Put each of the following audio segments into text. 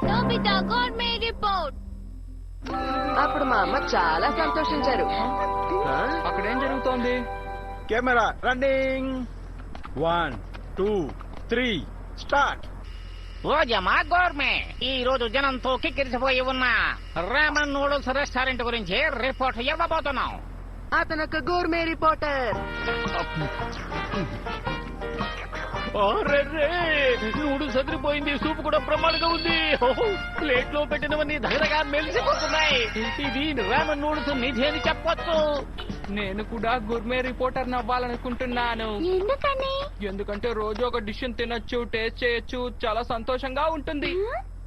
Nobita gourmet report. అప్పుడు మా అమ్మ చాలా సంతోషించారు. అక్కడేం జరుగుతోంది? Camera running 1 2 3 start. ఓజమా గోర్మే, ఈ రోజు జనంతో కిక్కిరిసిపోయి ఉన్న రామన్ నూడిల్స్ రెస్టారెంట్ గురించి రిపోర్ట్ ఇవ్వబోతున్నాం. అతను ఒక గోర్మే రిపోర్టర్. నూడిల్స్ అదిరిపోయింది, సూప్ కూడా ప్రమాదంగా ఉంది. ప్లేట్ లో పెట్టినవన్నీ దగ్గరగా మెలిసిపోతున్నాయి. ఇది రామన్ నూడిల్స్ నిధి అని చెప్పొచ్చు. నేను కూడా గుర్మే రిపోర్టర్ అవ్వాలనుకుంటున్నాను. ఎందుకని? ఎందుకంటే రోజు ఒక డిష్ తినొచ్చు, టేస్ట్ చేయొచ్చు, చాలా సంతోషంగా ఉంటుంది.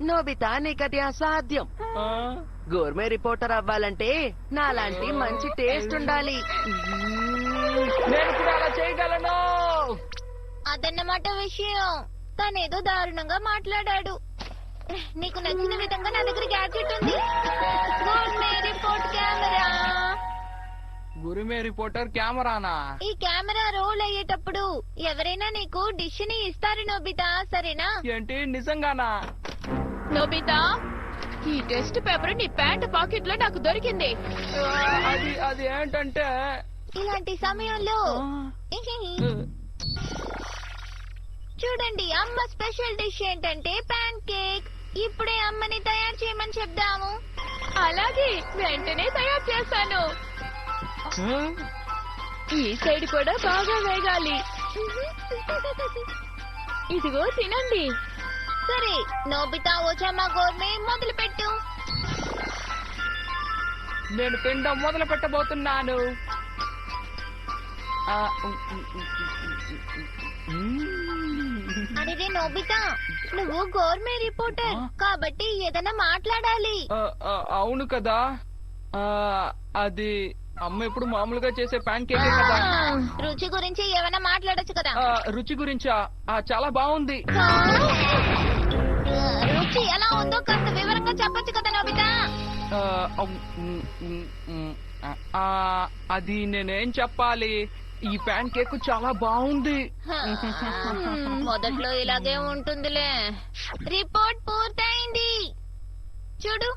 నోబితా నీకది అసాధ్యం. ఆ, గోర్మే రిపోర్టర్ అవ్వాలంటే నాలాంటి మంచి టేస్ట్ ఉండాలి. నేను కూడా అలా చేయగలను. అదన్నమాట విషయం. తనేదో దారుణంగా మాట్లాడాడు. నీకు నచ్చిన విధంగా నా దగ్గర గ్యాడ్జెట్ ఉంది. Gourmet report camera. Gourmet reporter కెమెరానా? ఈ కెమెరా రోల్ అయ్యేటప్పుడు ఎవరైనా నీకు డిష్ ని ఇస్తారు నోబితా, సరేనా? ఏంటి, నిజంగానా? నోబితా, ఈ టెస్ట్ పేపర్ నీ ప్యాంట్ పాకెట్ లో నాకు దొరికింది. అది ఏంటంటే ఇలాంటి సమయంలో చూడండి, అమ్మ స్పెషల్ డిష్ ఏంటంటే పాన్ కేక్. ఇప్పుడే అమ్మని తయారు చేయమని చెప్దాము. అలాగే, వెంటనే తయారు చేస్తాను. ఈ సైడ్ కూడా బాగా వేగాలి. ఇదిగో తినండి. సరే, నోబితా ఓజామా గోర్మే మొదలు పెట్టు. నేను తినడం మొదలు పెట్టబోతున్నాను. అడిగే నోబితా, నువ్వు గోర్మే రిపోర్టర్ కాబట్టి ఏదైనా మాట్లాడాలి. అవును కదా. అది అమ్మ ఎప్పుడు మామూలుగా చేసే పాన్ కేక్ కదా. రుచి గురించి ఏమైనా మాట్లాడొచ్చు కదా. రుచి గురించా? చాలా బాగుంది. రుచి ఎలా ఉందో కాస్త వివరంగా చెప్పొచ్చు కదా నోబితా. అది నేనేం చెప్పాలి? ఈ పాన్ కేక్ చాలా బాగుంది. మొదట్లో ఇలాగే ఉంటుందిలే. రిపోర్ట్ పూర్తయింది. చూడు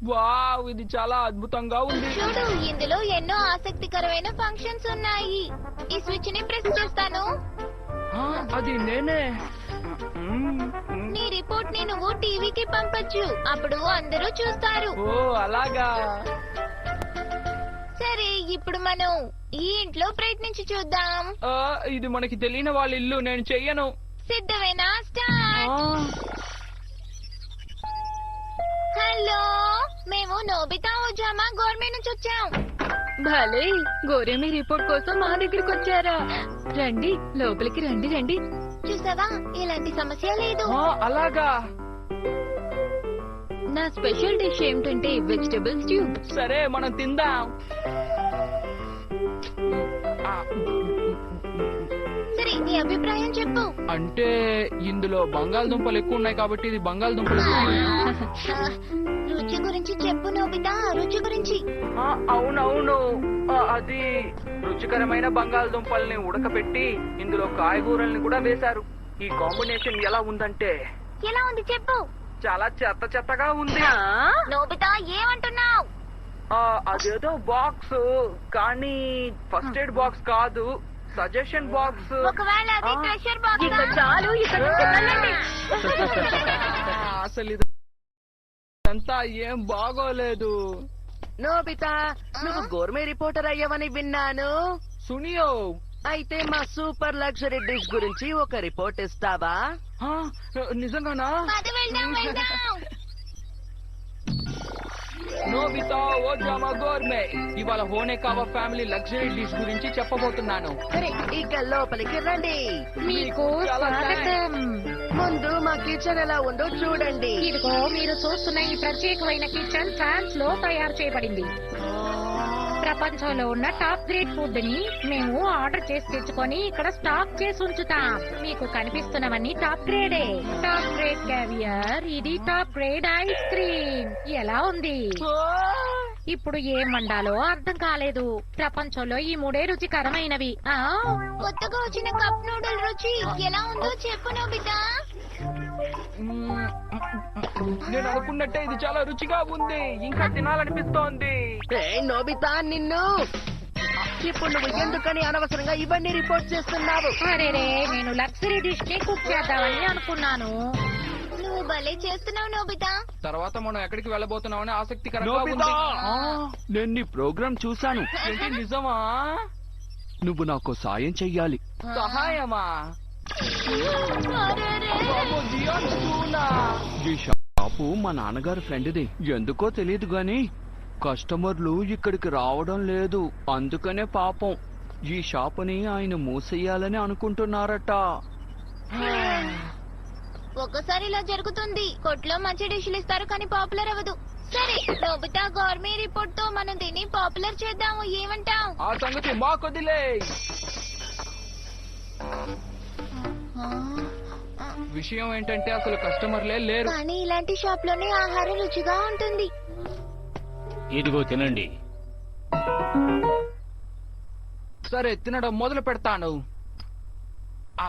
వావ్, ఇది చాలా అద్భుతంగా ఉంది. చూడు, ఇందులో ఎన్నో ఆసక్తికరమైన ఫంక్షన్స్ ఉన్నాయి. ఈ స్విచ్ ని ప్రెస్ చేస్తాను. అది నేనే. నీ రిపోర్ట్ ని నువ్వు టీవీకి పంపొచ్చు. అప్పుడు అందరూ చూస్తారు. ఓ అలాగా. సరే, ఇప్పుడు మనం ఈ ఇంట్లో ప్రయత్నించి చూద్దాం. ఇది మనకి తెలియని వాళ్ళ ఇల్లు, నేను చెయ్యను. సిద్ధమేనా? స్టార్ట్. హలో, మేము నోబితా ఓజామా గోర్మే నుంచి వచ్చాం. భలే, గోరేమి రిపోర్ట్ కోసం మా దగ్గరికి వచ్చారా? రండి, లోపలికి రండి. రండి. చూసావా, ఇలాంటి సమస్య లేదు. అలాగా. నా స్పెషల్ డిష్ ఏమిటంటే వెజిటబుల్ స్ట్యూ. సరే, మనం తిందాం. సరే, నీ అభిప్రాయం చెప్పు. అంటే ఇందులో బంగాళదుంపలు ఎక్కువ ఉన్నాయి కాబట్టి ఇది బంగాళదుంపలు. రుచి గురించి చెప్పు నోబితా, రుచి గురించి. అవునవును, అది రుచికరమైన బంగాళదుంపల్ని ఉడకబెట్టి ఇందులో కాయగూరల్ని కూడా వేశారు. ఈ కాంబినేషన్ ఎలా ఉందంటే. ఎలా ఉంది చెప్పు. చాలా చెత్తగా ఉంది. నోబితా, ఏమంటున్నావు? అదేదో బాక్స్, కానీ ఫస్ట్ ఎయిడ్ బాక్స్ కాదు, సజెషన్ బాక్స్. ఒకవేళ అది ప్రెషర్ బాక్స్. చాలు, అసలు ఇదంతా ఏం బాగోలేదు. నోబితా, నువ్వు గోర్మే రిపోర్టర్ అయ్యావని విన్నాను. సునియో, అయితే మా సూపర్ లగ్జరీ డిష్ గురించి ఒక రిపోర్ట్ ఇస్తావా? నిజంగానా? పద, వెళ్దాం. నోబితా ఓజామా గోర్మే, ఇవాళ హోనేకావా ఫ్యామిలీ లగ్జరీ డిష్ గురించి చెప్పబోతున్నాను. సరే, ఇక లోపలికి రండి. మీకు చాలా స్వాగతం. ముందు మా కిచెన్ ఎలా ఉందో చూడండి. ఇదిగో మీరు చూస్తున్న ఈ ప్రత్యేకమైన కిచెన్ ఫ్రాన్స్ లో తయారు చేయబడింది. ప్రపంచంలో ఉన్న టాప్ గ్రేడ్ ఫుడ్ ని మేము ఆర్డర్ చేసి తెచ్చుకొని ఇక్కడ స్టాక్ చేసి ఉంచుతాం. మీకు కనిపిస్తున్నవన్నీ టాప్ గ్రేడే. టాప్ గ్రేడ్ క్యావియర్, ఇది టాప్ గ్రేడ్ ఐస్ క్రీమ్. ఎలా ఉంది? ఇప్పుడు ఏం వండాలో అర్థం కాలేదు. ప్రపంచంలో ఈ మూడే రుచికరమైనవి. కొత్తగా వచ్చిన కప్ నూడిల్ రుచి ఎలా ఉందో చెప్పు నోబితా. నేను అనుకున్నట్టే ఇది చాలా రుచిగా ఉంది, ఇంకా తినాలనిపిస్తోంది. నోబితా నిన్ను ఇప్పుడు నువ్వు ఎందుకని అనవసరంగా ఇవన్నీ రిపోర్ట్ చేస్తున్నావు? అరేరే నేను లగ్జరీ డిష్ ని కుక్ చేద్దామని అనుకున్నాను. నువ్వు భలే చేస్తున్నావు నోబితా. తర్వాత మనం ఎక్కడికి వెళ్ళబోతున్నామని ఆసక్తికరంగా నోబితా! ఉంది. నేను నీ ప్రోగ్రాం చూశాను. ఏంటి నిజమా? నువ్వు నాకు సాయం చెయ్యాలి. సహాయమా? అరెరే. బాబు, జియాన్ స్కూలా? ఈ షాపు మా నాన్నగారి ఫ్రెండ్ది. ఎందుకో తెలియదు గాని కస్టమర్లు ఇక్కడికి రావడం లేదు. అందుకనే పాపం ఈ షాపుని ఆయన మూసేయాలని అనుకుంటున్నారట. ఒక్కసారి ఇలా జరుగుతుంది. కొట్లో మంచి డిష్లు ఇస్తారు కానీ పాపులర్ అవ్వదు. సరే నోబితా గోర్మే రిపోర్ట్ తో మనం దీన్ని పాపులర్ చేద్దాము. ఏమంటావ్? ఆ సంగతి మాకొదిలే. విషయం ఏంటంటే అసలు కస్టమర్లే లేరు. కానీ ఇలాంటి షాప్ లోనే ఆహారం రుచిగా ఉంటుంది. ఇదిగో తినండి. సరే తినడం మొదలు పెడతాను. ఔ.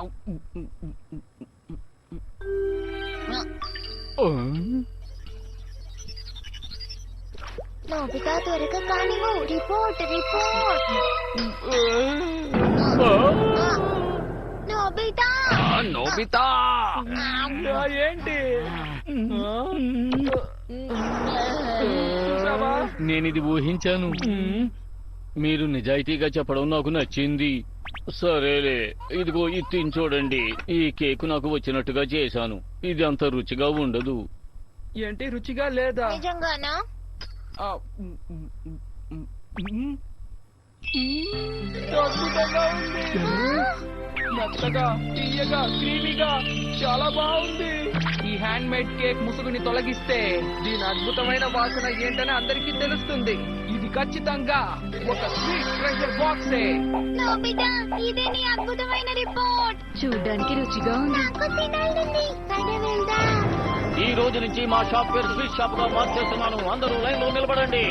నోబితా త్వరగా కానివ్వు. Report report. Nobita Nobita! ఏంటి? చూసావా? నేనిది ఊహించాను. మీరు నిజాయితీగా చెప్పడం నాకు నచ్చింది. సరేలే, ఇదిగో ఇది తిని చూడండి. ఈ కేకు నాకు వచ్చినట్టుగా చేశాను. ఇది అంత రుచిగా ఉండదు. ఏంటి రుచిగా లేదా? నిజంగానా? ఆ, అద్భుతంగా ఉంది. మెత్తగా, తీయగా, క్రీమీగా, చాలా బాగుంది. ఈ హ్యాండ్ మేడ్ కేక్ ముసుగుని తొలగిస్తే దీని అద్భుతమైన వాసన ఏంటని అందరికీ తెలుస్తుంది. ఇది ఖచ్చితంగా ఒక స్వీట్ ట్రెజర్ బాక్సే. నోబితా ఇదే నీ అద్భుతమైన రిపోర్ట్. చూడ్డానికి రుచిగా ఉంది. నాకు తినాలండి. సరే వెళ్దాం. ఈ రోజు నుంచి మా షాప్ పేరు స్వీట్ షాప్ గా మార్చేస్తున్నాను. అందరూ లైన్ లో నిలబడండి.